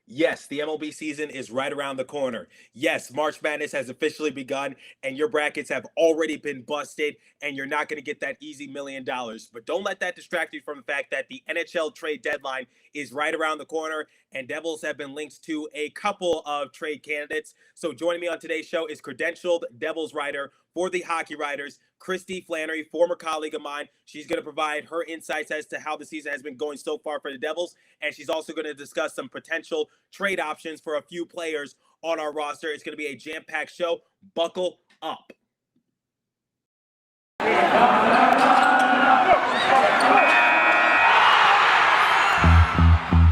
Yes, the MLB season is right around the corner. Yes, March Madness has officially begun, and your brackets have already been busted, and you're not going to get that easy $1 million. But don't let that distract you from the fact that the NHL trade deadline is right around the corner, and Devils have been linked to a couple of trade candidates. So joining me on today's show is credentialed Devils writer for the Hockey Writers, Kristy Flannery, former colleague of mine. She's going to provide her insights as to how the season has been going so far for the Devils, and she's also going to discuss some potential trade options for a few players on our roster. It's going to be a jam-packed show. Buckle up.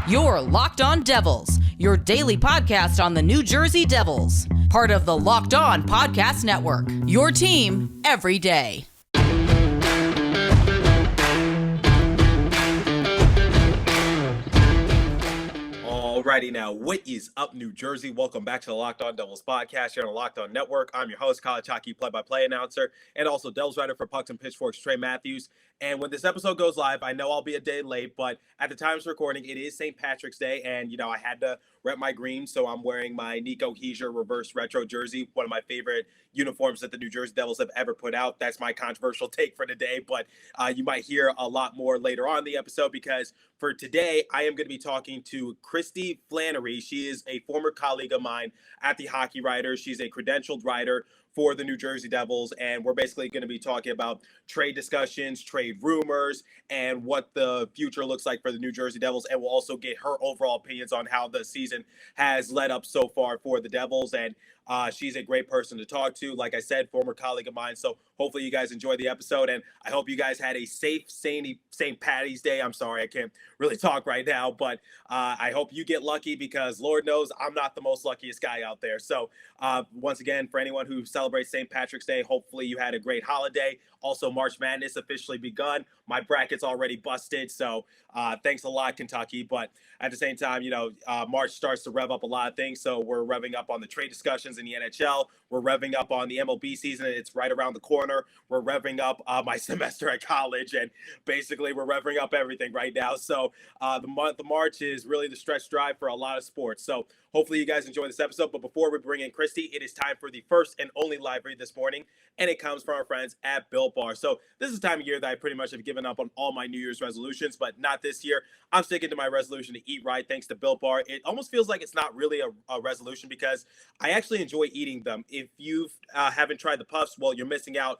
You're Locked On Devils, your daily podcast on the New Jersey Devils. Part of the Locked On Podcast Network, your team every day. Alrighty now, what is up, New Jersey? Welcome back to the Locked On Devils podcast here on the Locked On Network. I'm your host, college hockey play-by-play announcer, and also Devils writer for Pucks and Pitchforks, Trey Matthews. And when this episode goes live, I know I'll be a day late, but at the time of recording, it is St. Patrick's Day, and, I had to rep my green, so I'm wearing my Nico Hischier reverse retro jersey, one of my favorite uniforms that the New Jersey Devils have ever put out. That's my controversial take for today, but you might hear a lot more later on in the episode, because for today, I am going to be talking to Kristy Flannery. She is a former colleague of mine at the Hockey Writers. She's a credentialed writer for the New Jersey Devils, and we're basically going to be talking about trade discussions, trade rumors, and what the future looks like for the New Jersey Devils, and we'll also get her overall opinions on how the season has led up so far for the Devils, and she's a great person to talk to. Like I said, former colleague of mine, so hopefully you guys enjoy the episode, and I hope you guys had a safe St. Patty's Day. I'm sorry, I can't really talk right now, but I hope you get lucky, because Lord knows I'm not the most luckiest guy out there. So once again, for anyone who celebrates St. Patrick's Day, hopefully you had a great holiday. Also, March Madness officially begun. My bracket's already busted, so thanks a lot, Kentucky. But at the same time, March starts to rev up a lot of things. So we're revving up on the trade discussions in the NHL. We're revving up on the MLB season. It's right around the corner. We're revving up my semester at college, and basically we're revving up everything right now. So the month of March is really the stretch drive for a lot of sports. So hopefully you guys enjoy this episode. But before we bring in Kristy, it is time for the first and only live read this morning, and it comes from our friends at Built Bar. So this is the time of year that I pretty much have given up on all my New Year's resolutions, but not this year. I'm sticking to my resolution to eat right thanks to Built Bar. It almost feels like it's not really a resolution, because I actually enjoy eating them. If you haven't tried the Puffs, well, you're missing out.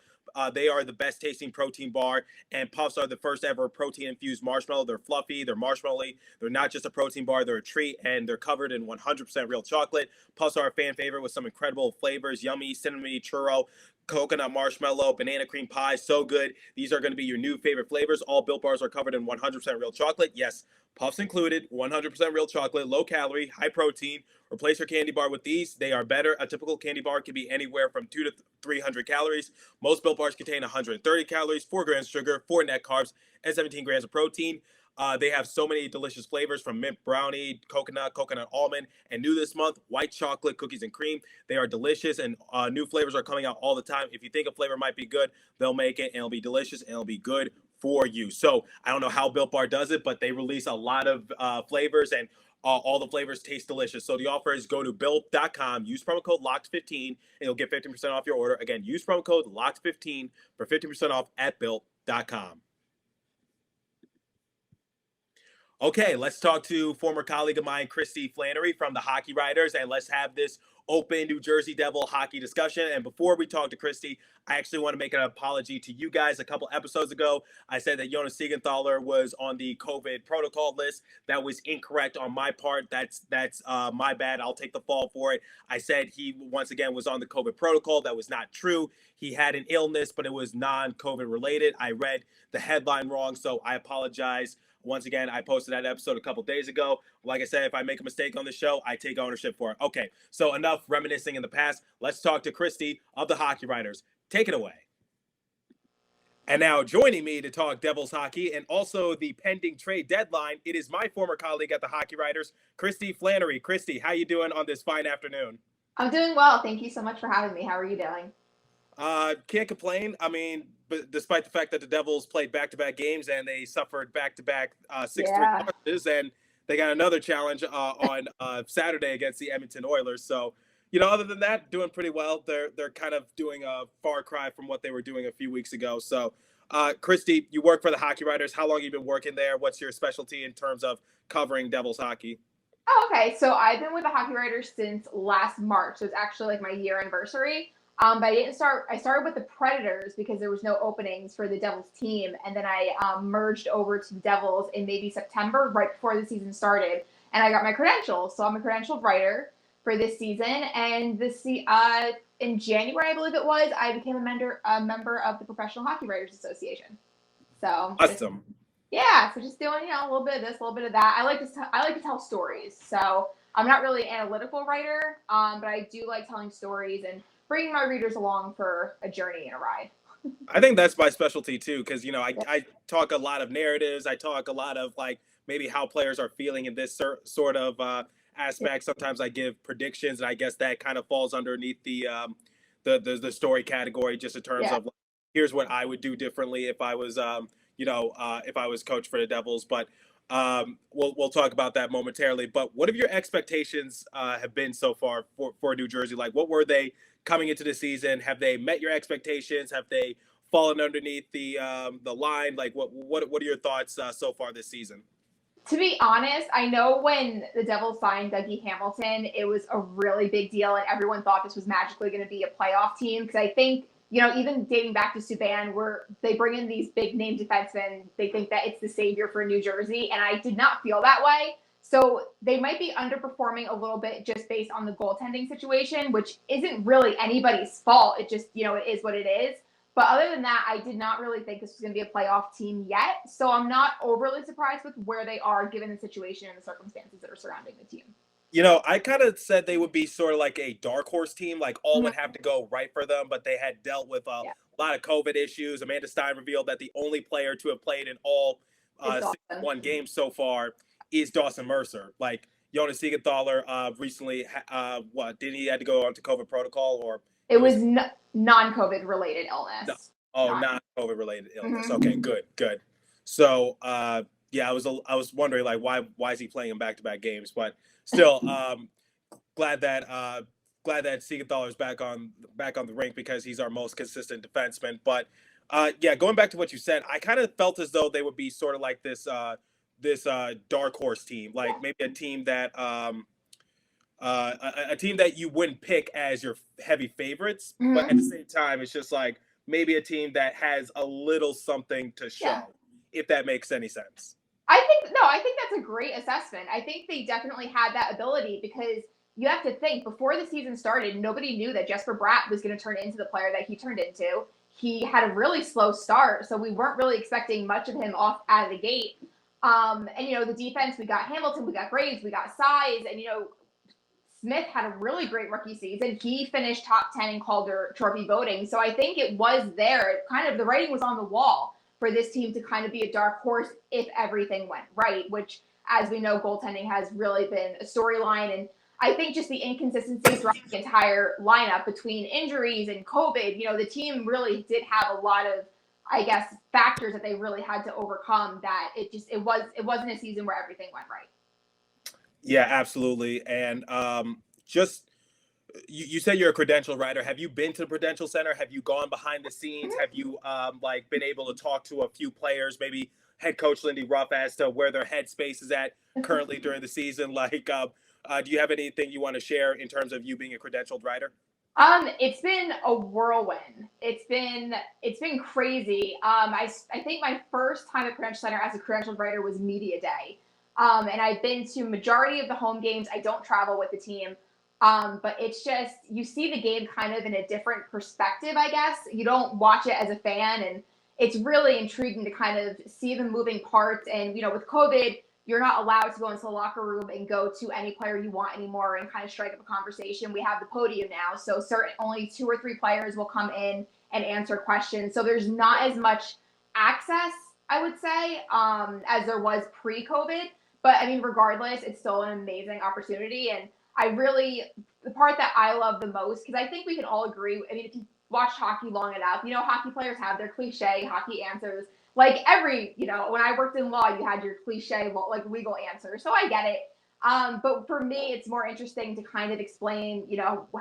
They are the best tasting protein bar, and Puffs are the first ever protein infused marshmallow. They're fluffy, they're marshmallowy, they're not just a protein bar, they're a treat, and they're covered in 100% real chocolate. Puffs are a fan favorite with some incredible flavors: yummy, cinnamon, churro, coconut marshmallow, banana cream pie. So good. These are going to be your new favorite flavors. All Built Bars are covered in 100% real chocolate. Yes, Puffs included, 100% real chocolate, low calorie, high protein. Replace your candy bar with these. They are better. A typical candy bar can be anywhere from 2 to 300 calories. Most Built Bars contain 130 calories, 4 grams of sugar, 4 net carbs, and 17 grams of protein. They have so many delicious flavors, from mint brownie, coconut almond, and new this month, white chocolate cookies and cream. They are delicious, and new flavors are coming out all the time. If you think a flavor might be good, they'll make it, and it'll be delicious, and it'll be good for you. So I don't know how Built Bar does it, but they release a lot of flavors, and all the flavors taste delicious. So the offer is go to built.com, use promo code LOCKED15, and you'll get 15% off your order. Again, use promo code LOCKED15 for 15% off at built.com. Okay, let's talk to former colleague of mine, Kristy Flannery from the Hockey Writers, and let's have this open New Jersey Devil hockey discussion. And before we talk to Kristy, I actually want to make an apology to you guys. A couple episodes ago, I said that Jonas Siegenthaler was on the COVID protocol list. That was incorrect on my part. That's my bad. I'll take the fall for it. I said he, once again, was on the COVID protocol. That was not true. He had an illness, but it was non-COVID related. I read the headline wrong, so I apologize. Once again, I posted that episode a couple days ago. Like I said, if I make a mistake on the show, I take ownership for it. Okay, so enough reminiscing in the past. Let's talk to Kristy of the Hockey Writers. Take it away. And now joining me to talk Devils hockey and also the pending trade deadline, it is my former colleague at the Hockey Writers, Kristy Flannery. Kristy, how you doing on this fine afternoon? I'm doing well. Thank you so much for having me. How are you doing? Can't complain. I mean, but despite the fact that the Devils played back-to-back games and they suffered back-to-back 6-3 losses, and they got another challenge on Saturday against the Edmonton Oilers. So, other than that, doing pretty well. They're kind of doing a far cry from what they were doing a few weeks ago. So, Kristy, you work for the Hockey Writers. How long have you been working there? What's your specialty in terms of covering Devils hockey? Oh, okay. So I've been with the Hockey Writers since last March. So it's actually like my year anniversary. But I didn't start. I started with the Predators because there was no openings for the Devils team, and then I merged over to the Devils in maybe September, right before the season started, and I got my credentials. So I'm a credentialed writer for this season, and in January, I believe it was, I became a member of the Professional Hockey Writers Association. So Awesome. yeah, so just doing, a little bit of this, a little bit of that. I like to tell stories. So I'm not really an analytical writer, but I do like telling stories and bringing my readers along for a journey and a ride. I think that's my specialty too, because Yeah. I talk a lot of narratives. I talk a lot of like maybe how players are feeling in this sort of aspect. Sometimes I give predictions, and I guess that kind of falls underneath the story category, just in terms Yeah. of like, here's what I would do differently if I was if I was coach for the Devils. But we'll talk about that momentarily. But what have your expectations have been so far for New Jersey? Like, what were they coming into the season? Have they met your expectations? Have they fallen underneath the line? Like, what are your thoughts so far this season? To be honest, I know when the Devils signed Dougie Hamilton, it was a really big deal, and everyone thought this was magically going to be a playoff team. Because I think, even dating back to Subban, where they bring in these big name defensemen, they think that it's the savior for New Jersey, and I did not feel that way. So they might be underperforming a little bit just based on the goaltending situation, which isn't really anybody's fault. It just, it is what it is. But other than that, I did not really think this was going to be a playoff team yet. So I'm not overly surprised with where they are given the situation and the circumstances that are surrounding the team. I kind of said they would be sort of like a dark horse team, like all would have to go right for them, but they had dealt with a Yeah. lot of COVID issues. Amanda Stein revealed that the only player to have played in all It's awesome. 61 games so far is Dawson Mercer. Like, Jonas Siegenthaler recently, didn't he had to go onto COVID protocol, or it was non-COVID related illness. no, not COVID related illness. Mm-hmm. Okay, good. So, yeah, I was wondering like why is he playing in back-to-back games, but still, glad that Siegenthaler is back on the rink because he's our most consistent defenseman. But yeah, going back to what you said, I kind of felt as though they would be sort of like this dark horse team, like maybe a team that a team that you wouldn't pick as your heavy favorites, but at the same time, it's just like maybe a team that has a little something to show, if that makes any sense. I think that's a great assessment. I think they definitely had that ability because you have to think before the season started, nobody knew that Jesper Bratt was going to turn into the player that he turned into. He had a really slow start, so we weren't really expecting much of him off out of the gate. And the defense, we got Hamilton, we got Graves, we got Size, and Smith had a really great rookie season. He finished top 10 in Calder Trophy voting. So I think it was there. Kind of the writing was on the wall for this team to kind of be a dark horse if everything went right, which, as we know, goaltending has really been a storyline. And I think just the inconsistencies throughout the entire lineup between injuries and COVID, the team really did have a lot of, I guess, factors that they really had to overcome that it wasn't a season where everything went right. Yeah, absolutely. And just you said you're a credential writer. Have you been to the Credential Center? Have you gone behind the scenes? Have you like been able to talk to a few players, maybe head coach Lindy Ruff, as to where their headspace is at currently during the season? Like, do you have anything you want to share in terms of you being a credentialed writer? It's been a whirlwind. It's been crazy. I think my first time at Credential Center as a credentialed writer was media day. And I've been to majority of the home games. I don't travel with the team. But it's just, you see the game kind of in a different perspective, I guess. You don't watch it as a fan, and it's really intriguing to kind of see the moving parts. And, with COVID, you're not allowed to go into the locker room and go to any player you want anymore and kind of strike up a conversation. We have the podium now, so only 2 or 3 players will come in and answer questions. So there's not as much access, I would say, as there was pre-COVID. But, I mean, regardless, it's still an amazing opportunity. And the part that I love the most, because I think we can all agree, I mean, if you watch hockey long enough, hockey players have their cliche hockey answers. like when I worked in law, you had your cliche like legal answer. So I get it. But for me, it's more interesting to kind of explain,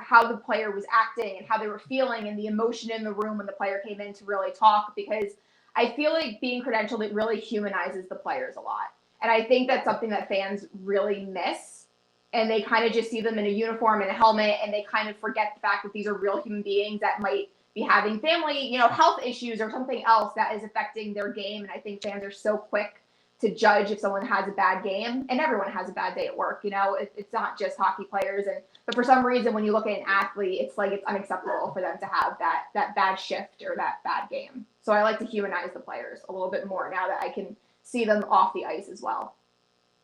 how the player was acting and how they were feeling and the emotion in the room when the player came in to really talk, because I feel like being credentialed, it really humanizes the players a lot. And I think that's something that fans really miss. And they kind of just see them in a uniform and a helmet, and they kind of forget the fact that these are real human beings that might be having family, health issues or something else that is affecting their game. And I think fans are so quick to judge if someone has a bad game, and everyone has a bad day at work. It's not just hockey players. But for some reason, when you look at an athlete, it's like it's unacceptable for them to have that bad shift or that bad game. So I like to humanize the players a little bit more now that I can see them off the ice as well.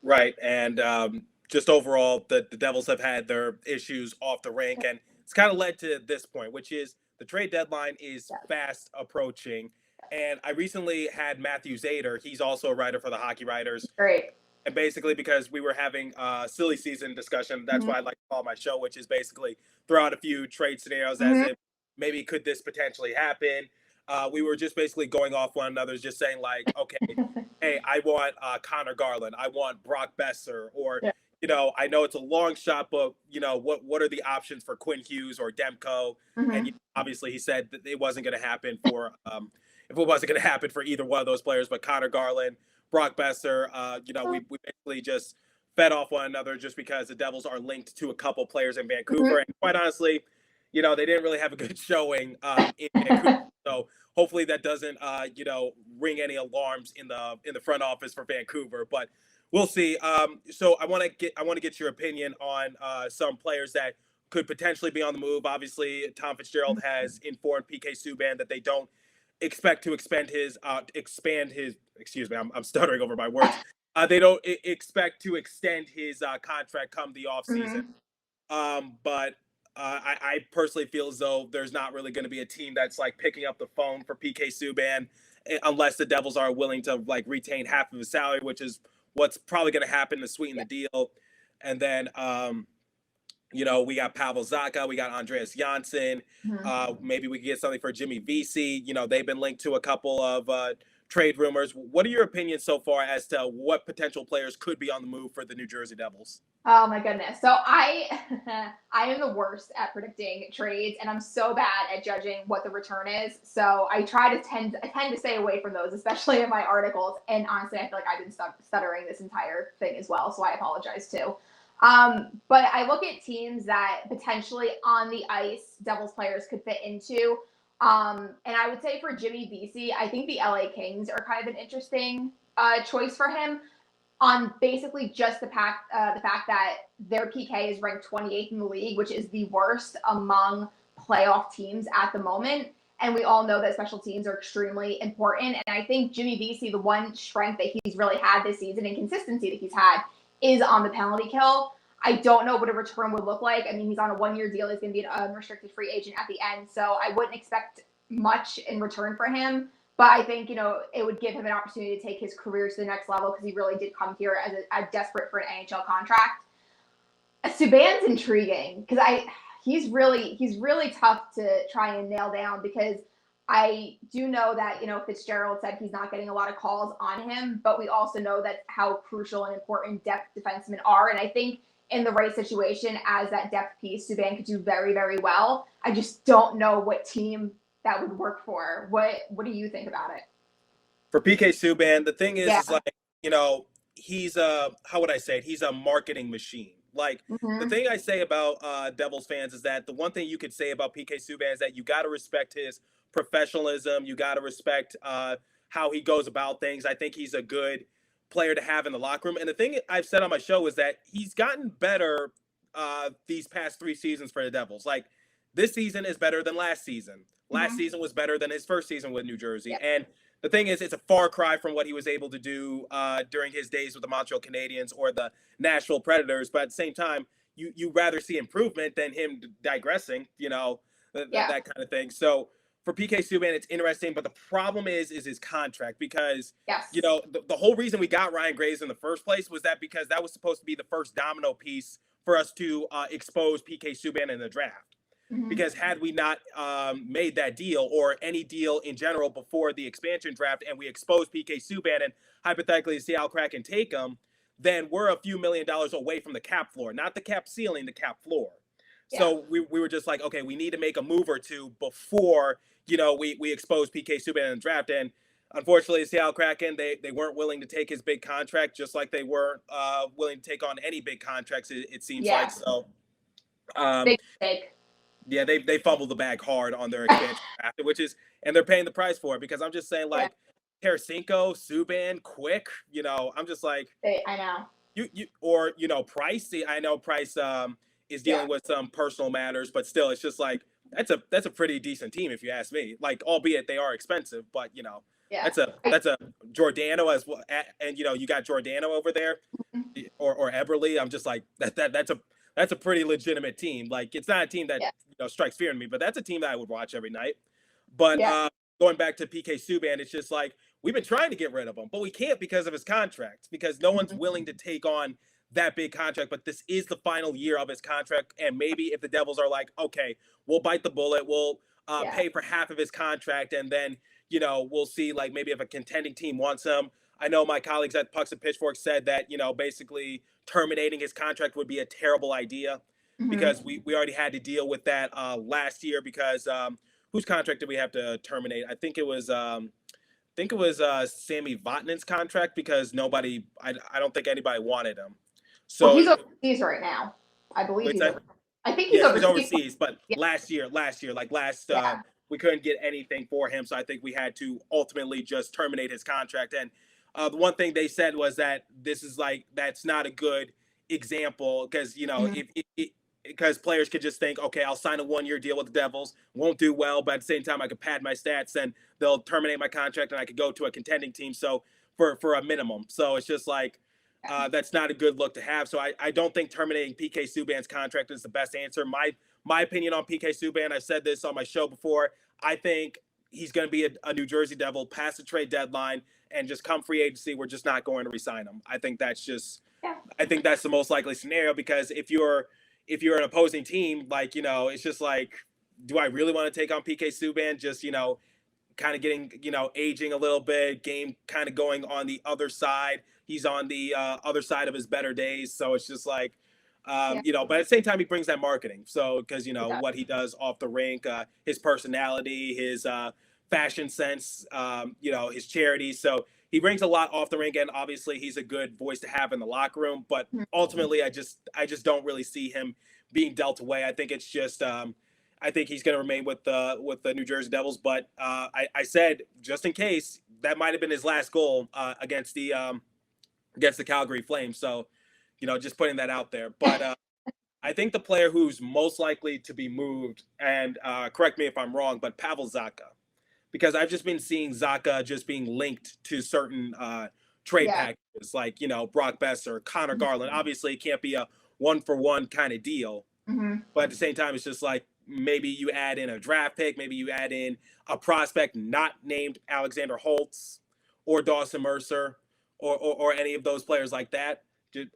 Right. And just overall, the Devils have had their issues off the rink, and it's kind of led to this point, which is the trade deadline is fast approaching. And I recently had Matthew Zader. He's also a writer for the Hockey Writers. Great. And basically, because we were having a silly season discussion, that's why I like to call my show, which is basically throw out a few trade scenarios as if maybe could this potentially happen. We were just basically going off one another, just saying like, okay, hey, I want Connor Garland, I want Brock Besser, or I know it's a long shot, but what are the options for Quinn Hughes or Demko? And obviously, he said that it wasn't going to happen for if it wasn't going to happen for either one of those players, but Connor Garland, Brock Besser, we basically just fed off one another just because the Devils are linked to a couple players in Vancouver. And quite honestly, they didn't really have a good showing in Vancouver. So hopefully that doesn't, ring any alarms in the front office for Vancouver. But we'll see. So I want to get your opinion on some players that could potentially be on the move. Obviously, Tom Fitzgerald has informed PK Subban that they don't expect to expand his. Excuse me, I'm stuttering over my words. They don't expect to extend his contract come the offseason. But I personally feel as though there's not really going to be a team that's like picking up the phone for PK Subban unless the Devils are willing to like retain half of his salary, which is what's probably going to happen to sweeten the deal. And then we got Pavel Zacha, we got Andreas Janssen. Maybe we could get something for Jimmy Vesey. They've been linked to a couple of trade rumors. What are your opinions so far as to what potential players could be on the move for the New Jersey Devils? Oh my goodness. So I am the worst at predicting trades, and I'm so bad at judging what the return is. So I tend to stay away from those, especially in my articles. And honestly, I feel like I've been stuttering this entire thing as well. So I apologize too. But I look at teams that potentially on the ice Devils players could fit into. And I would say for Jimmy Vesey, I think the LA Kings are kind of an interesting choice for him on basically just the fact that their PK is ranked 28th in the league, which is the worst among playoff teams at the moment. And we all know that special teams are extremely important. And I think Jimmy Vesey, the one strength that he's really had this season and consistency that he's had is on the penalty kill. I don't know what a return would look like. I mean, he's on a 1-year deal. He's going to be an unrestricted free agent at the end. So I wouldn't expect much in return for him. But I think, it would give him an opportunity to take his career to the next level because he really did come here as desperate for an NHL contract. Subban's intriguing because he's really tough to try and nail down because I do know that, Fitzgerald said he's not getting a lot of calls on him, but we also know that how crucial and important depth defensemen are. And I think in the right situation as that depth piece, Subban could do very, very well. I just don't know what team that would work for. What do you think about it? For PK Subban, the thing is like, he's how would I say it? He's a marketing machine. Like the thing I say about Devils fans is that the one thing you could say about PK Subban is that you got to respect his professionalism. You got to respect how he goes about things. I think he's a good player to have in the locker room. And the thing I've said on my show is that he's gotten better these past 3 seasons for the Devils. Like this season is better than last season. Last season was better than his first season with New Jersey. And the thing is, it's a far cry from what he was able to do during his days with the Montreal Canadiens or the Nashville Predators. But at the same time, you rather see improvement than him digressing, that kind of thing. So for PK Subban, it's interesting. But the problem is his contract because, the whole reason we got Ryan Graves in the first place was that because that was supposed to be the first domino piece for us to expose PK Subban in the draft. because had we not made that deal or any deal in general before the expansion draft and we exposed PK Subban and hypothetically Seattle Kraken take him, then we're a few $1 million away from the cap floor, not the cap ceiling, the cap floor. Yeah. So we were just like, okay, we need to make a move or two before, we expose PK Subban in the draft. And unfortunately, Seattle Kraken, they weren't willing to take his big contract, just like they weren't willing to take on any big contracts, it seems like. So, big mistake. Yeah, they fumbled the bag hard on their expansion draft, and they're paying the price for it, because I'm just saying, like, Tarasenko, Subban, Quick, I'm just like, I know. Price. I know Price is dealing with some personal matters, but still, it's just like that's a pretty decent team if you ask me. Like, albeit they are expensive, but that's a Giordano as well, and you got Giordano over there, or Eberle. I'm just like that's a pretty legitimate team. Like, it's not a team that strikes fear in me, but that's a team that I would watch every night. But going back to PK Subban, it's just like we've been trying to get rid of him, but we can't because of his contract, because no one's willing to take on that big contract. But this is the final year of his contract, and maybe if the Devils are like, okay, we'll bite the bullet, we'll pay for half of his contract, and then we'll see, like, maybe if a contending team wants him. I know my colleagues at Pucks and Pitchforks said that basically terminating his contract would be a terrible idea, because we already had to deal with that last year, because whose contract did we have to terminate? I think it was Sammy Vatanin's contract, because I don't think anybody wanted him. So he's overseas right now. I believe I think he's overseas, but last year, we couldn't get anything for him, so I think we had to ultimately just terminate his contract. And the one thing they said was that this is that's not a good example, because because players could just think, okay, I'll sign a 1-year deal with the Devils, won't do well, but at the same time I could pad my stats and they'll terminate my contract and I could go to a contending team for a minimum. So it's just like that's not a good look to have. So I don't think terminating PK Subban's contract is the best answer. My opinion on PK Subban, I've said this on my show before, I think he's going to be a New Jersey Devil past the trade deadline, and just come free agency, we're just not going to re-sign him. I think that's the most likely scenario, because if you're an opposing team, it's just like, do I really want to take on PK Subban? Just, kind of getting, aging a little bit, game kind of going on the other side. He's on the other side of his better days. So it's just like, but at the same time, he brings that marketing. So, because, what he does off the rink, his personality, his fashion sense, his charity. So he brings a lot off the rink, and obviously he's a good voice to have in the locker room. But ultimately, I just don't really see him being dealt away. I think it's just I think he's going to remain with the New Jersey Devils. But I said, just in case, that might have been his last goal against the Calgary Flames. So, just putting that out there. But I think the player who's most likely to be moved, and correct me if I'm wrong, but Pavel Zacha. Because I've just been seeing Zacha just being linked to certain trade packages, like, Brock Besser, Connor Garland. Obviously, it can't be a one-for-one kind of deal. But at the same time, it's just like, maybe you add in a draft pick, maybe you add in a prospect not named Alexander Holtz or Dawson Mercer or any of those players like that,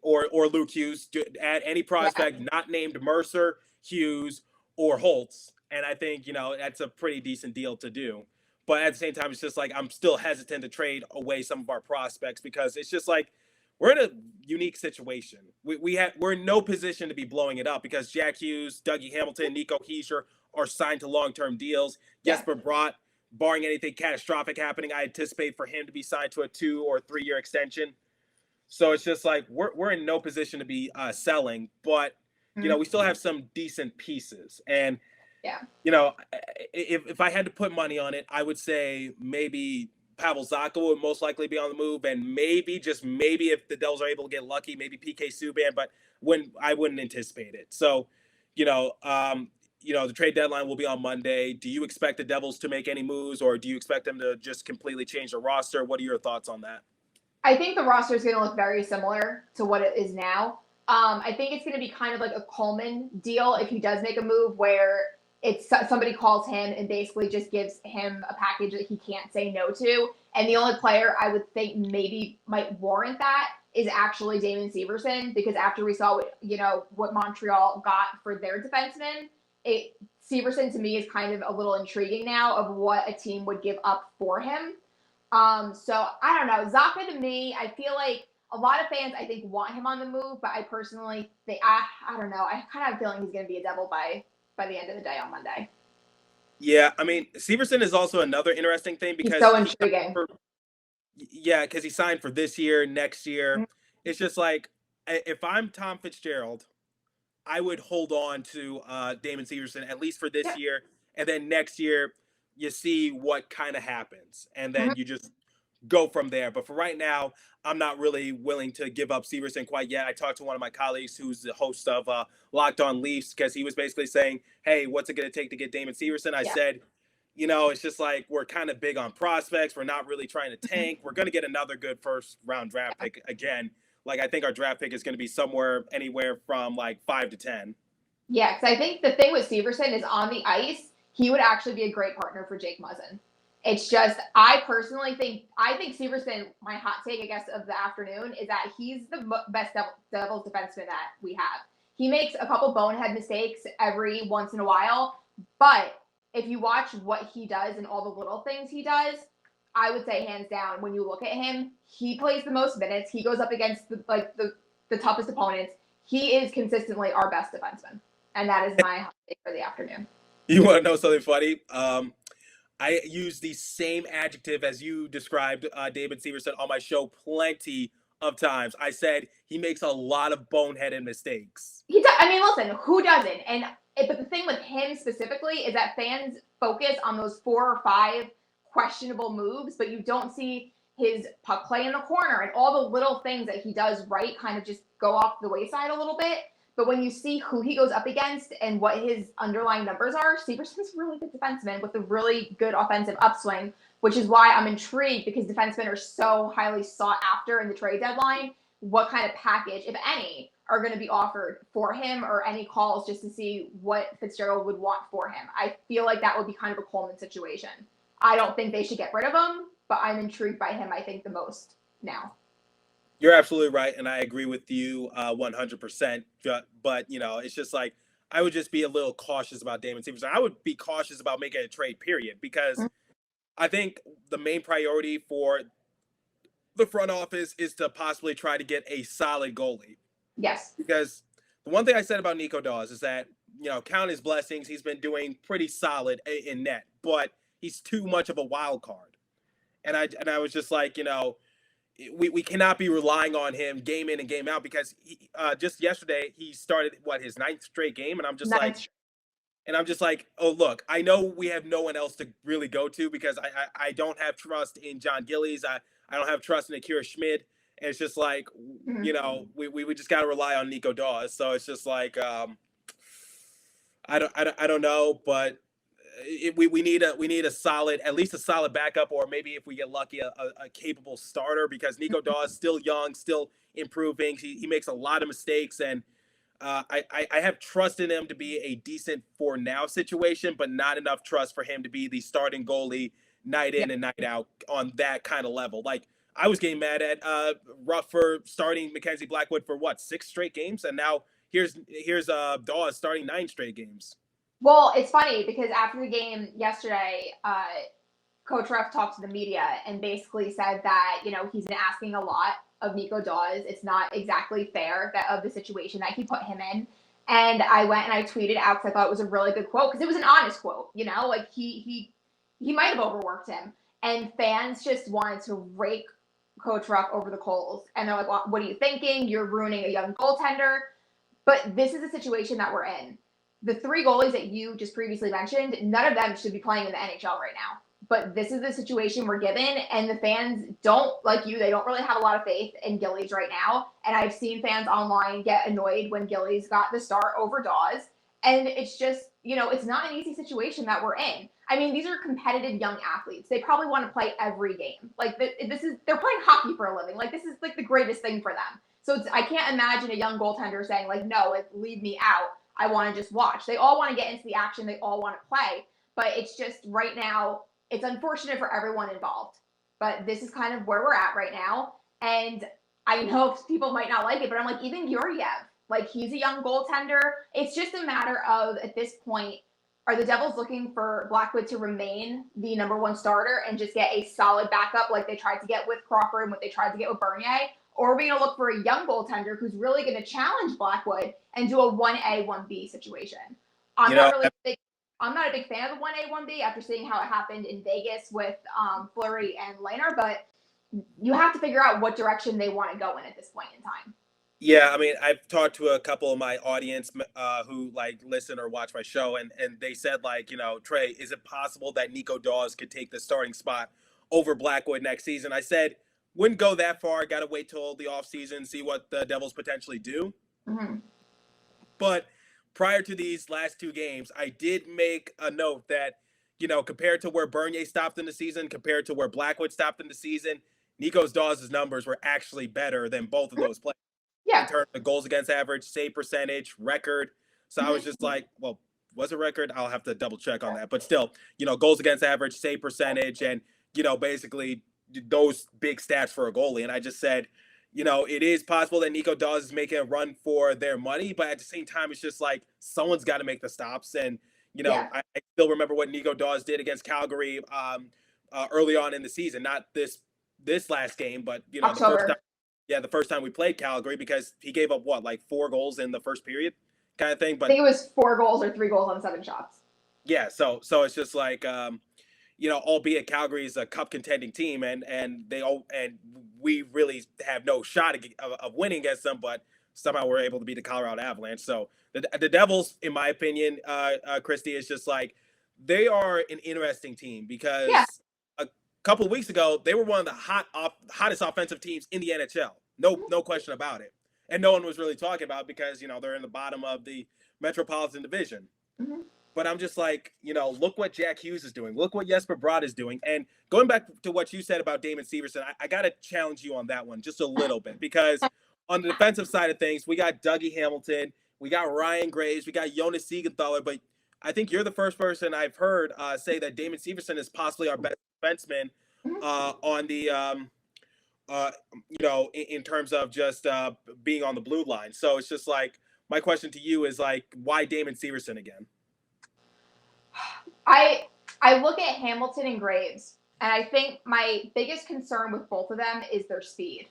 or Luke Hughes. Add any prospect not named Mercer, Hughes, or Holtz, and I think, that's a pretty decent deal to do. But at the same time, it's just like, I'm still hesitant to trade away some of our prospects, because it's just like, we're in a unique situation. We're in no position to be blowing it up, because Jack Hughes, Dougie Hamilton, Nico Hischier are signed to long-term deals. Jesper Bratt, barring anything catastrophic happening, I anticipate for him to be signed to a 2 or 3 year extension. So it's just like, we're in no position to be selling, but we still have some decent pieces. And if I had to put money on it, I would say maybe Pavel Zacha would most likely be on the move, and maybe, just maybe, if the Devils are able to get lucky, maybe PK Subban, but I wouldn't anticipate it. So, the trade deadline will be on Monday. Do you expect the Devils to make any moves, or do you expect them to just completely change the roster? What are your thoughts on that? I think the roster is going to look very similar to what it is now. I think it's going to be kind of like a Coleman deal if he does make a move, where it's somebody calls him and basically just gives him a package that he can't say no to. And the only player I would think maybe might warrant that is actually Damon Severson, because after we saw what Montreal got for their defenseman, it Severson to me is kind of a little intriguing now of what a team would give up for him. So I don't know. Zaka to me, I feel like a lot of fans, I think, want him on the move, but I personally think, I don't know. I kind of have a feeling he's going to be a Devil by the end of the day on Monday. Yeah, I mean, Severson is also another interesting thing because he's so intriguing. Because he signed for this year, next year. Mm-hmm. It's just like, if I'm Tom Fitzgerald, I would hold on to Damon Severson at least for this year, and then next year you see what kind of happens, and then you just go from there. But for right now, I'm not really willing to give up Severson quite yet. I talked to one of my colleagues who's the host of Locked On Leafs, because he was basically saying, hey, what's it going to take to get Damon Severson? I said, it's just like, we're kind of big on prospects. We're not really trying to tank. We're going to get another good first round draft pick again. Like, I think our draft pick is going to be anywhere from like 5 to 10. Yeah, because I think the thing with Severson is on the ice, he would actually be a great partner for Jake Muzzin. It's just, I personally think Severson, my hot take, I guess, of the afternoon is that he's the best Devils defenseman that we have. He makes a couple bonehead mistakes every once in a while, but if you watch what he does and all the little things he does, I would say hands down, when you look at him, he plays the most minutes. He goes up against the toughest opponents. He is consistently our best defenseman. And that is my hot take for the afternoon. You want to know something funny? I use the same adjective as you described David Severson on my show plenty of times. I said he makes a lot of boneheaded mistakes. He does. I mean, listen, who doesn't? But the thing with him specifically is that fans focus on those 4 or 5 questionable moves, but you don't see his puck play in the corner and all the little things that he does right kind of just go off the wayside a little bit. But when you see who he goes up against and what his underlying numbers are, Severson's a really good defenseman with a really good offensive upswing, which is why I'm intrigued, because defensemen are so highly sought after in the trade deadline. What kind of package, if any, are going to be offered for him, or any calls just to see what Fitzgerald would want for him? I feel like that would be kind of a Coleman situation. I don't think they should get rid of him, but I'm intrigued by him, I think, the most now. You're absolutely right, and I agree with you 100%. But, it's just like, I would just be a little cautious about Damon Severson. I would be cautious about making a trade, period, because I think the main priority for the front office is to possibly try to get a solid goalie. Yes. Because the one thing I said about Nico Dawes is that, count his blessings, he's been doing pretty solid in net, but he's too much of a wild card. And I was just like, we cannot be relying on him game in and game out, because just yesterday he started his 9th straight game, and I'm just like, oh, look, I know we have no one else to really go to, because I don't have trust in John Gillies. I don't have trust in Akira Schmid. And it's just like, we just got to rely on Nico Dawes. So it's just like, I don't know, but we need a solid, at least a solid backup, or maybe if we get lucky, a capable starter, because Nico Dawes still young, still improving. He makes a lot of mistakes, and I have trust in him to be a decent for now situation, but not enough trust for him to be the starting goalie night in and night out on that kind of level. Like, I was getting mad at Ruff for starting Mackenzie Blackwood for 6 straight games, and now here's Dawes starting 9 straight games. Well, it's funny because after the game yesterday, Coach Ruff talked to the media and basically said that, he's been asking a lot of Nico Dawes. It's not exactly fair of the situation that he put him in. And I went and I tweeted out, because I thought it was a really good quote, because it was an honest quote, like he might have overworked him. And fans just wanted to rake Coach Ruff over the coals. And they're like, well, what are you thinking? You're ruining a young goaltender. But this is the situation that we're in. The 3 goalies that you just previously mentioned, none of them should be playing in the NHL right now. But this is the situation we're given, and the fans don't, like you, they don't really have a lot of faith in Gillies right now. And I've seen fans online get annoyed when Gillies got the start over Dawes. And it's just, it's not an easy situation that we're in. I mean, these are competitive young athletes. They probably want to play every game. Like, they're playing hockey for a living. Like, this is like the greatest thing for them. So I can't imagine a young goaltender saying, like, no, leave me out. I want to just watch. They all want to get into the action. They all want to play. But it's just right now, it's unfortunate for everyone involved. But this is kind of where we're at right now. And I know people might not like it, but I'm like, even Georgiev, like, he's a young goaltender. It's just a matter of, at this point, Are the Devils looking for Blackwood to remain the number one starter and just get a solid backup like they tried to get with Crawford and what they tried to get with Bernier? Or are we going to look for a young goaltender who's really going to challenge Blackwood and do a 1A, 1B situation? I'm not a big fan of the 1A, 1B after seeing how it happened in Vegas with Fleury and Lehner, but you have to figure out what direction they want to go in at this point in time. Yeah, I mean, I've talked to a couple of my audience who like listen or watch my show, and they said like, Trey, is it possible that Nico Daws could take the starting spot over Blackwood next season? I said, wouldn't go that far. Got to wait till the offseason, see what the Devils potentially do. Mm-hmm. But prior to these last two games, I did make a note that, compared to where Bernier stopped in the season, compared to where Blackwood stopped in the season, Nico Daws' numbers were actually better than both of those players. Yeah. In terms of goals against average, save percentage, record. So I was just like, well, was it record? I'll have to double check on that. But still, goals against average, save percentage, and, basically those big stats for a goalie. And I just said, it is possible that Nico Daws is making a run for their money, but at the same time, it's just like someone's got to make the stops. And, I still remember what Nico Daws did against Calgary early on in the season, not this last game, but, the first time we played Calgary, because he gave up 4 goals in the first period kind of thing. But I think it was 4 goals or 3 goals on 7 shots. Yeah. So it's just like, albeit Calgary is a cup contending team and we really have no shot of winning against them, but somehow we're able to beat the Colorado Avalanche. So the Devils, in my opinion, Kristy, is just like, they are an interesting team because couple of weeks ago, they were one of the hottest offensive teams in the NHL. No question about it. And no one was really talking about it because, they're in the bottom of the Metropolitan Division. Mm-hmm. But I'm just like, look what Jack Hughes is doing. Look what Jesper Bratt is doing. And going back to what you said about Damon Severson, I got to challenge you on that one just a little bit, because on the defensive side of things, we got Dougie Hamilton, we got Ryan Graves, we got Jonas Siegenthaler, but I think you're the first person I've heard say that Damon Severson is possibly our best defenseman on the, in terms of just being on the blue line. So it's just like, my question to you is like, why Damon Severson again? I look at Hamilton and Graves, and I think my biggest concern with both of them is their speed.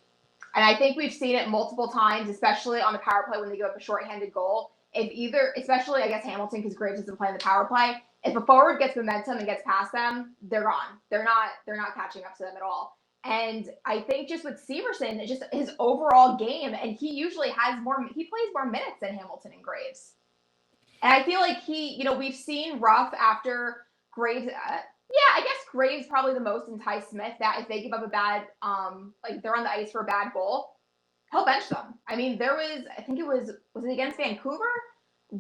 And I think we've seen it multiple times, especially on the power play when they give up a shorthanded goal. Especially I guess Hamilton, because Graves isn't playing the power play. If a forward gets momentum and gets past them, they're gone. They're not catching up to them at all. And I think just with Severson, just his overall game, and he usually he plays more minutes than Hamilton and Graves. And I feel like we've seen Ruff after Graves. I guess Graves probably the most in Ty Smith, that if they give up a bad, they're on the ice for a bad goal, he'll bench them. I mean, was it against Vancouver?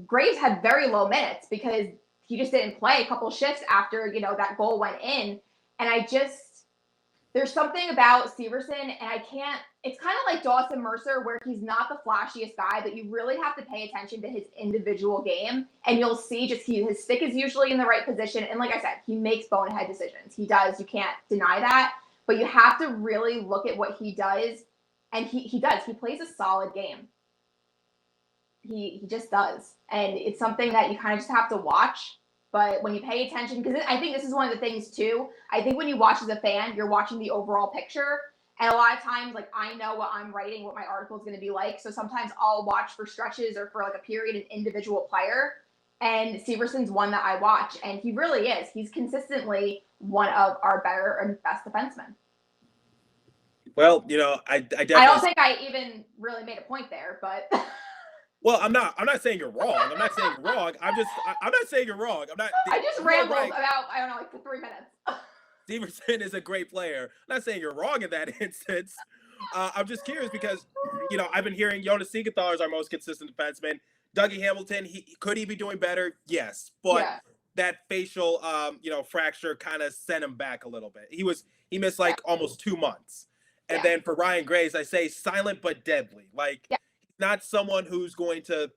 Graves had very low minutes because he just didn't play a couple shifts after, that goal went in. And there's something about Severson, and it's kind of like Dawson Mercer, where he's not the flashiest guy, but you really have to pay attention to his individual game, and you'll see his stick is usually in the right position. And like I said, he makes bonehead decisions. He does. You can't deny that, but you have to really look at what he does. And he does. He plays a solid game. He just does. And it's something that you kind of just have to watch. But when you pay attention, because I think this is one of the things too, I think when you watch as a fan, you're watching the overall picture. And a lot of times, I know what I'm writing, what my article is going to be like. So sometimes I'll watch for stretches or for a period, an individual player. And Severson's one that I watch. And he really is. He's consistently one of our better and best defensemen. Well, I definitely. I don't think I even really made a point there, but. Well, I'm not saying you're wrong. I'm not saying you're wrong. I'm not saying you're wrong. I just rambled about, for 3 minutes. Severson is a great player. I'm not saying you're wrong in that instance. I'm just curious because, I've been hearing Jonas Siegenthaler is our most consistent defenseman. Dougie Hamilton, could he be doing better? Yes. But that facial, fracture kind of sent him back a little bit. He missed almost 2 months. And then for Ryan Graves, I say silent but deadly. Not someone who's going to,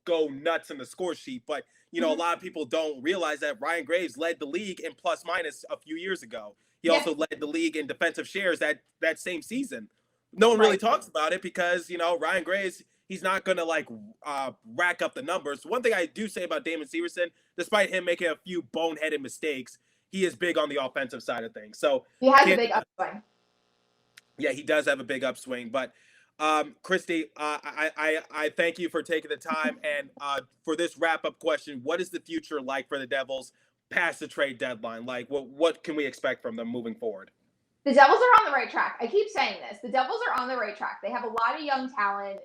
go nuts in the score sheet. But, a lot of people don't realize that Ryan Graves led the league in plus minus a few years ago. He also led the league in defensive shares that same season. No one really talks about it because, Ryan Graves, he's not going to like rack up the numbers. One thing I do say about Damon Severson, despite him making a few boneheaded mistakes, he is big on the offensive side of things. So he has a big upswing. Yeah, he does have a big upswing. But Kristy, I thank you for taking the time. And for this wrap-up question, what is the future like for the Devils past the trade deadline? Like, what can we expect from them moving forward? The Devils are on the right track. I keep saying this. The Devils are on the right track. They have a lot of young talent.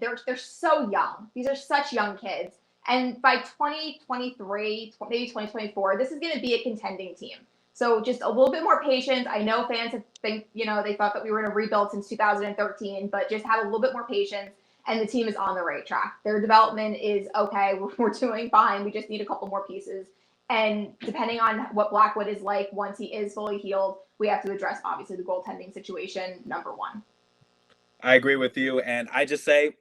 They're so young. These are such young kids. And by 2023, maybe 2024, this is going to be a contending team. So just a little bit more patience. I know fans they thought that we were in a rebuild since 2013, but just have a little bit more patience. And the team is on the right track. Their development is okay. We're doing fine. We just need a couple more pieces. And depending on what Blackwood is like once he is fully healed, we have to address, obviously, the goaltending situation, number one. I agree with you. And I just say,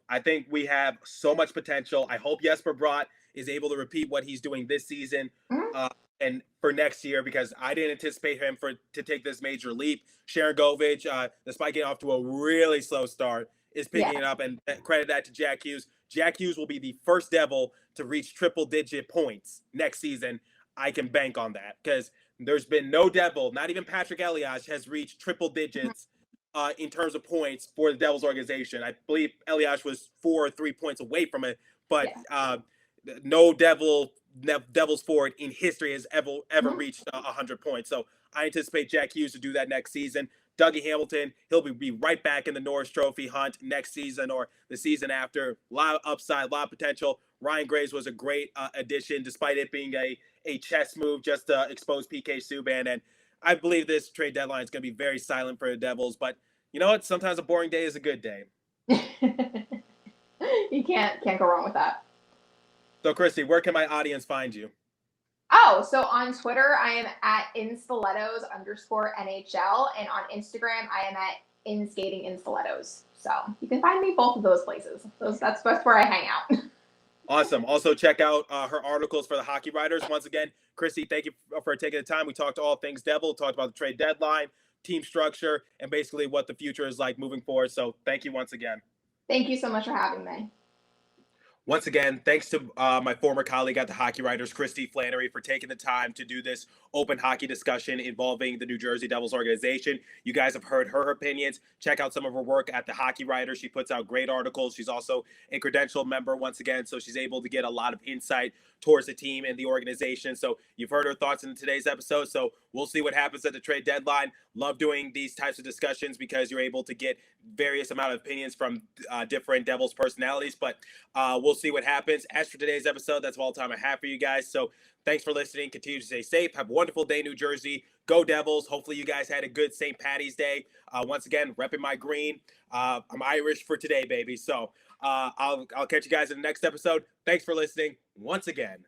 I think we have so much potential. I hope Jesper Bratt is able to repeat what he's doing this season and for next year, because I didn't anticipate him to take this major leap. Sharon Govich, despite getting off to a really slow start, is picking it up, and credit that to Jack Hughes. Jack Hughes will be the first Devil to reach triple-digit points next season. I can bank on that because there's been no Devil, not even Patrick Elias, has reached triple digits in terms of points for the Devils organization. I believe Elias was 4 or 3 points away from it, but no Devils forward in history has ever reached 100 points. So I anticipate Jack Hughes to do that next season. Dougie Hamilton, he'll be right back in the Norris Trophy hunt next season or the season after. A lot of upside, a lot of potential. Ryan Graves was a great addition, despite it being a chess move just to expose PK Subban. And I believe this trade deadline is going to be very silent for the Devils. But you know what? Sometimes a boring day is a good day. You can't go wrong with that. So, Kristy, where can my audience find you? Oh, so on Twitter, I am at @instilettos_NHL, and on Instagram, I am at inskatinginstilettos. So you can find me both of those places. That's where I hang out. Awesome. Also, check out her articles for the Hockey Writers. Once again, Kristy, thank you for taking the time. We talked all things Devil, talked about the trade deadline, team structure, and basically what the future is like moving forward. So thank you once again. Thank you so much for having me. Once again, thanks to my former colleague at the Hockey Writers, Kristy Flannery, for taking the time to do this open hockey discussion involving the New Jersey Devils organization. You guys have heard her opinions. Check out some of her work at the Hockey Writers. She puts out great articles. She's also a Credentialed member once again, so she's able to get a lot of insight towards the team and the organization. So you've heard her thoughts in today's episode. So we'll see what happens at the trade deadline. Love doing these types of discussions because you're able to get various amount of opinions from different Devils personalities. But we'll see what happens. As for today's episode, that's all the time I have for you guys. So thanks for listening. Continue to stay safe. Have a wonderful day, New Jersey. Go Devils. Hopefully you guys had a good St. Patty's Day. Once again, repping my green. I'm Irish for today, baby. So I'll catch you guys in the next episode. Thanks for listening once again.